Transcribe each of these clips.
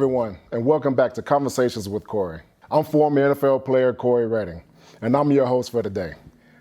everyone, and welcome back to Conversations with Cory. I'm former NFL player Cory Redding, and I'm your host for today.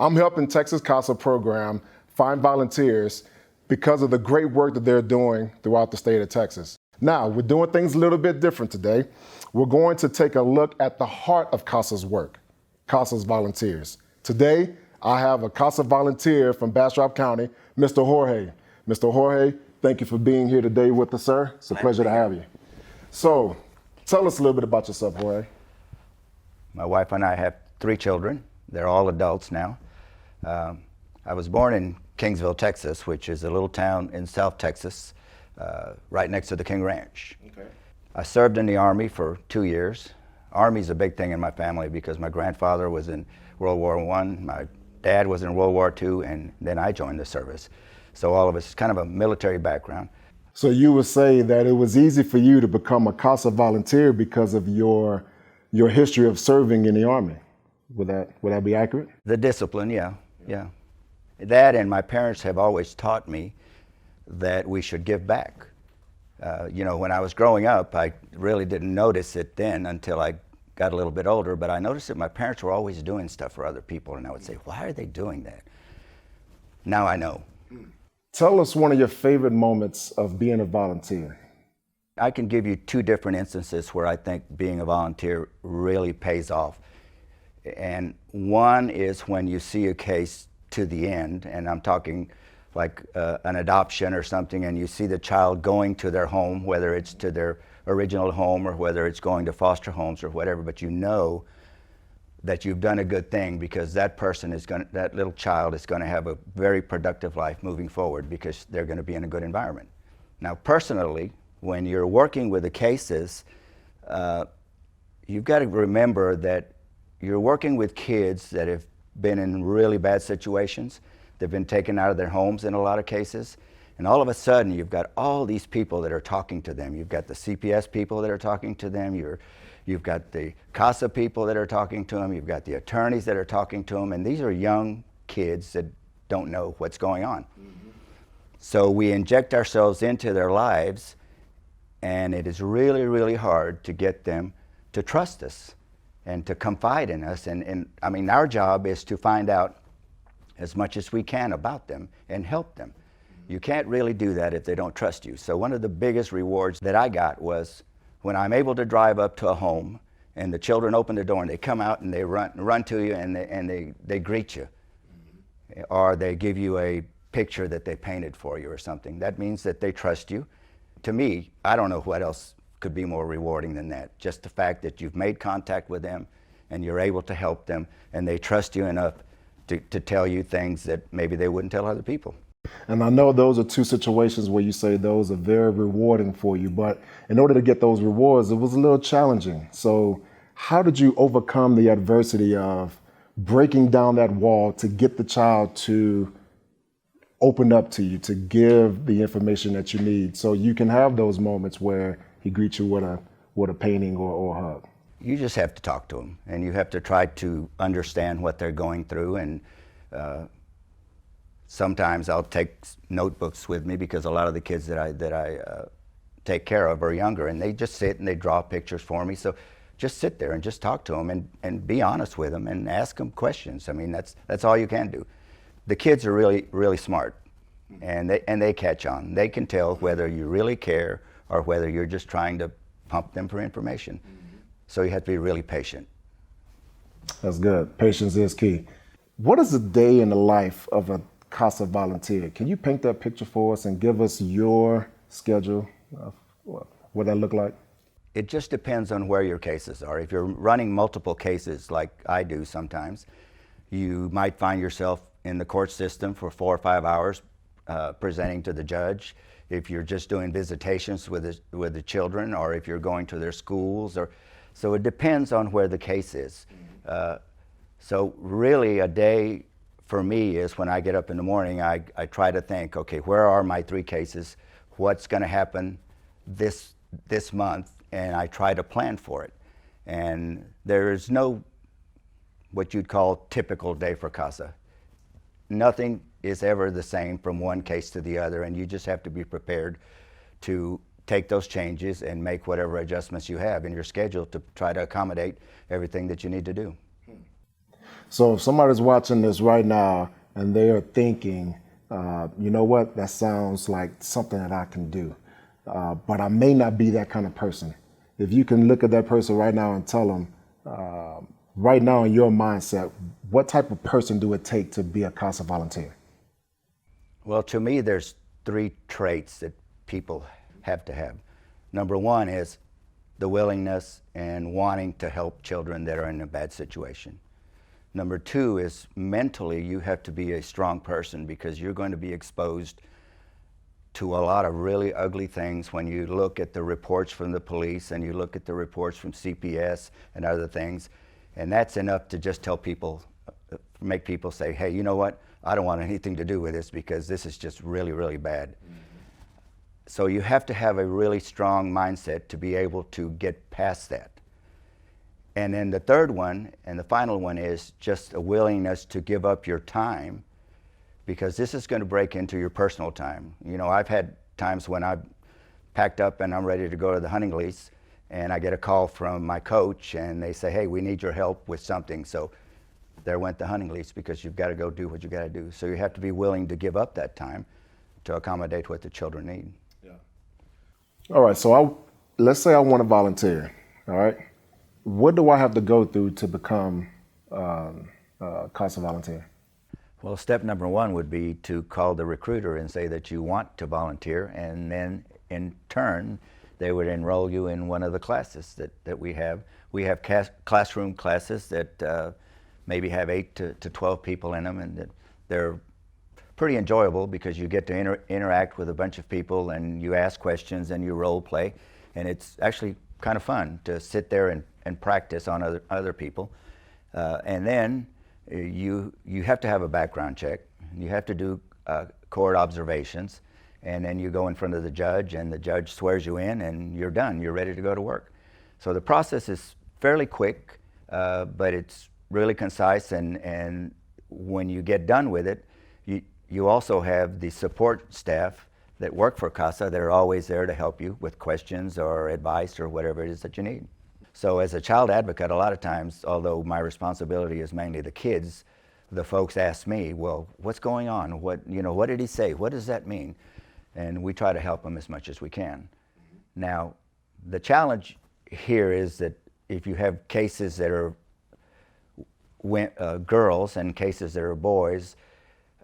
I'm helping Texas CASA program find volunteers because of the great work that they're doing throughout the state of Texas. Now, we're doing things a little bit different today. We're going to take a look at the heart of CASA's work, CASA's volunteers. Today, I have a CASA volunteer from Bastrop County, Mr. Jorge. Mr. Jorge, thank you for being here today with us, sir. It's a pleasure to have you. So, tell us a little bit about yourself, Jorge. My wife and I have 3 children. They're all adults now. I was born in Kingsville, Texas, which is a little town in South Texas, right next to the King Ranch. Okay. I served in the Army for 2 years. Army's a big thing in my family because my grandfather was in World War I, my dad was in World War II, and then I joined the service. So all of us, kind of a military background. So you would say that it was easy for you to become a CASA volunteer because of your history of serving in the Army. Would that be accurate? The discipline, yeah. That, and my parents have always taught me that we should give back. When I was growing up, I really didn't notice it then until I got a little bit older, but I noticed that my parents were always doing stuff for other people, and I would say, why are they doing that? Now I know. Tell us one of your favorite moments of being a volunteer. I can give you 2 different instances where I think being a volunteer really pays off. And one is when you see a case to the end, and I'm talking like an adoption or something, and you see the child going to their home, whether it's to their original home or whether it's going to foster homes or whatever, but you know that you've done a good thing because that little child is going to have a very productive life moving forward because they're going to be in a good environment. Now, personally, when you're working with the cases, you've got to remember that you're working with kids that have been in really bad situations. They've been taken out of their homes in a lot of cases. And all of a sudden, you've got all these people that are talking to them. You've got the CPS people that are talking to them. You've got the CASA people that are talking to them. You've got the attorneys that are talking to them. And these are young kids that don't know what's going on. Mm-hmm. So we inject ourselves into their lives, and it is really, really hard to get them to trust us and to confide in us. And I mean, our job is to find out as much as we can about them and help them. You can't really do that if they don't trust you. So one of the biggest rewards that I got was when I'm able to drive up to a home and the children open the door and they come out and they run to you and they greet you. Or they give you a picture that they painted for you or something. That means that they trust you. To me, I don't know what else could be more rewarding than that. Just the fact that you've made contact with them and you're able to help them and they trust you enough to tell you things that maybe they wouldn't tell other people. And I know those are 2 situations where you say those are very rewarding for you, but in order to get those rewards, it was a little challenging. So how did you overcome the adversity of breaking down that wall to get the child to open up to you, to give the information that you need so you can have those moments where he greets you with a painting or a hug? You just have to talk to them, and you have to try to understand what they're going through. And sometimes I'll take notebooks with me because a lot of the kids that I take care of are younger, and they just sit and they draw pictures for me. So just sit there and just talk to them and be honest with them and ask them questions. I mean, that's all you can do. The kids are really, really smart, and they catch on. They can tell whether you really care or whether you're just trying to pump them for information. So you have to be really patient. That's good. Patience is key. What is a day in the life of a CASA volunteer? Can you paint that picture for us and give us your schedule of what that look like? It just depends on where your cases are. If you're running multiple cases like I do sometimes, you might find yourself in the court system for 4 or 5 hours presenting to the judge. If you're just doing visitations with the children, or if you're going to their schools, so it depends on where the case is. So really a day for me is when I get up in the morning, I try to think, okay, where are my 3 cases? What's going to happen this month? And I try to plan for it. And there is no what you'd call typical day for CASA. Nothing is ever the same from one case to the other, and you just have to be prepared to take those changes and make whatever adjustments you have in your schedule to try to accommodate everything that you need to do. So if somebody's watching this right now and they are thinking, you know what, that sounds like something that I can do, but I may not be that kind of person. If you can look at that person right now and tell them, right now in your mindset, what type of person do it take to be a CASA volunteer? Well, to me, there's 3 traits that people have to have. Number 1 is the willingness and wanting to help children that are in a bad situation. Number 2 is mentally you have to be a strong person, because you're going to be exposed to a lot of really ugly things when you look at the reports from the police and you look at the reports from CPS and other things. And that's enough to just tell people, make people say, hey, you know what? I don't want anything to do with this, because this is just really, really bad. Mm-hmm. So you have to have a really strong mindset to be able to get past that. And then the third one, and the final one, is just a willingness to give up your time, because this is going to break into your personal time. You know, I've had times when I've packed up and I'm ready to go to the hunting lease, and I get a call from my coach and they say, hey, we need your help with something. So there went the hunting lease, because you've got to go do what you got to do. So you have to be willing to give up that time to accommodate what the children need. Yeah. All right, so let's say I want to volunteer, all right? What do I have to go through to become a CASA volunteer? Well, step number 1 would be to call the recruiter and say that you want to volunteer, and then in turn, they would enroll you in one of the classes that we have. We have classroom classes that maybe have 8 to 12 people in them, and that they're pretty enjoyable, because you get to interact with a bunch of people and you ask questions and you role play, and it's actually kind of fun to sit there and practice on other people. And then you have to have a background check. You have to do court observations, and then you go in front of the judge, and the judge swears you in, and you're done. You're ready to go to work. So the process is fairly quick, but it's really concise, and when you get done with it, you also have the support staff that work for CASA that are always there to help you with questions or advice or whatever it is that you need. So as a child advocate, a lot of times, although my responsibility is mainly the kids, the folks ask me, well, what's going on? What did he say? What does that mean? And we try to help them as much as we can. Mm-hmm. Now, the challenge here is that if you have cases that are girls and cases that are boys,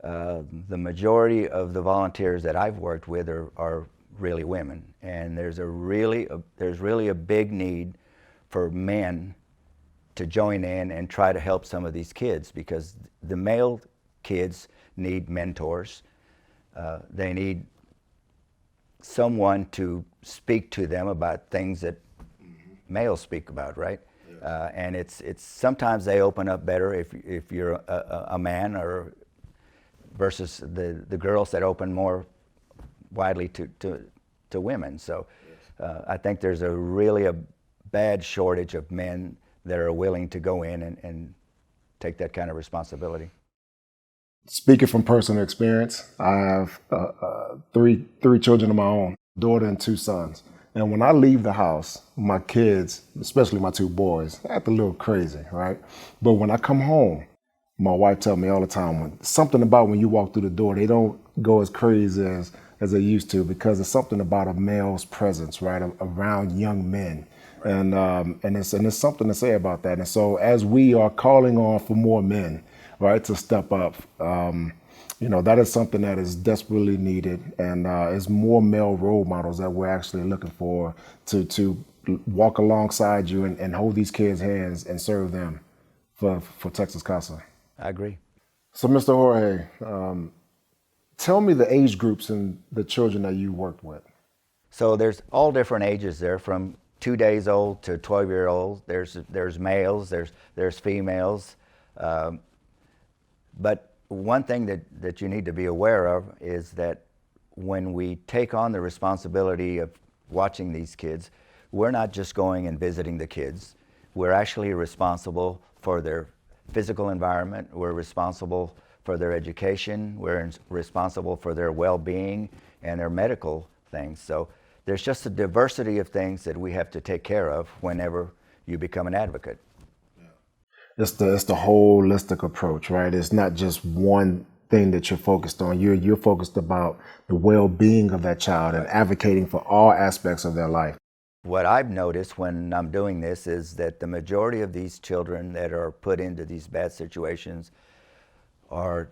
the majority of the volunteers that I've worked with are really women, and there's really a big need for men to join in and try to help some of these kids, because the male kids need mentors. They need someone to speak to them about things that males speak about, right? Yes. And it's sometimes they open up better if you're a man, or versus the girls that open more widely to women. So I think there's a bad shortage of men that are willing to go in and take that kind of responsibility. Speaking from personal experience, I have three children of my own, daughter and 2 sons. And when I leave the house, my kids, especially my 2 boys, act a little crazy, right? But when I come home, my wife tells me all the time, something about when you walk through the door, they don't go as crazy as they used to, because it's something about a male's presence, right, around young men. Right. And it's something to say about that. And so as we are calling on for more men, right, to step up, that is something that is desperately needed, and is more male role models that we're actually looking for to walk alongside you and hold these kids' hands and serve them for Texas CASA. I agree. So, Mr. Jorge, tell me the age groups and the children that you worked with. So there's all different ages there, from 2 days old to 12-year-old. There's males, there's females. But one thing that you need to be aware of is that when we take on the responsibility of watching these kids, we're not just going and visiting the kids. We're actually responsible for their physical environment. We're responsible for their education. We're responsible for their well-being and their medical things. So there's just a diversity of things that we have to take care of whenever you become an advocate. It's the holistic approach, right? It's not just one thing that you're focused on. You're focused about the well-being of that child and advocating for all aspects of their life. What I've noticed when I'm doing this is that the majority of these children that are put into these bad situations are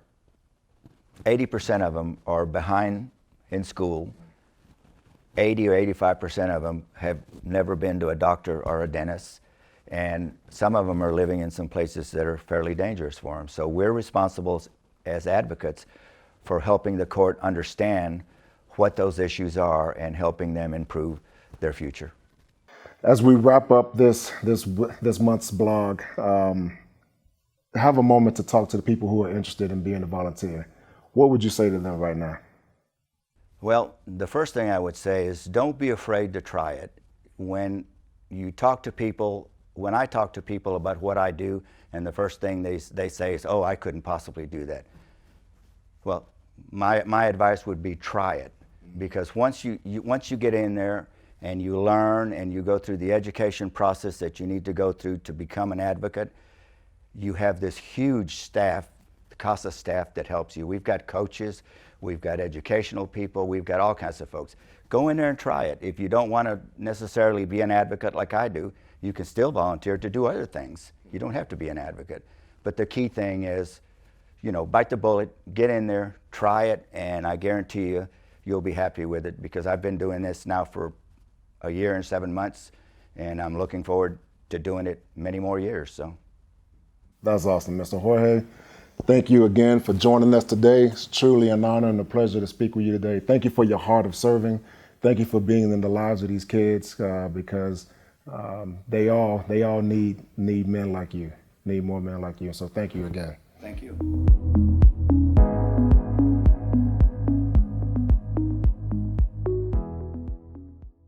80% of them are behind in school. 80 or 85% of them have never been to a doctor or a dentist, and some of them are living in some places that are fairly dangerous for them. So we're responsible as advocates for helping the court understand what those issues are and helping them improve their future. As we wrap up this month's blog, have a moment to talk to the people who are interested in being a volunteer. What would you say to them right now? Well, the first thing I would say is don't be afraid to try it. When you talk to people, when I talk to people about what I do, and the first thing they say is, oh, I couldn't possibly do that. Well, my advice would be try it, because once you get in there and you learn and you go through the education process that you need to go through to become an advocate, you have this huge staff, the CASA staff, that helps you. We've got coaches, we've got educational people, we've got all kinds of folks. Go in there and try it. If you don't want to necessarily be an advocate like I do, you can still volunteer to do other things. You don't have to be an advocate. But the key thing is, you know, bite the bullet, get in there, try it, and I guarantee you, you'll be happy with it, because I've been doing this now for a year and 7 months, and I'm looking forward to doing it many more years. So that's awesome, Mr. Jorge. Thank you again for joining us today. It's truly an honor and a pleasure to speak with you today. Thank you for your heart of serving. Thank you for being in the lives of these kids, because they all need men like you, need more men like you. So thank you again. Thank you.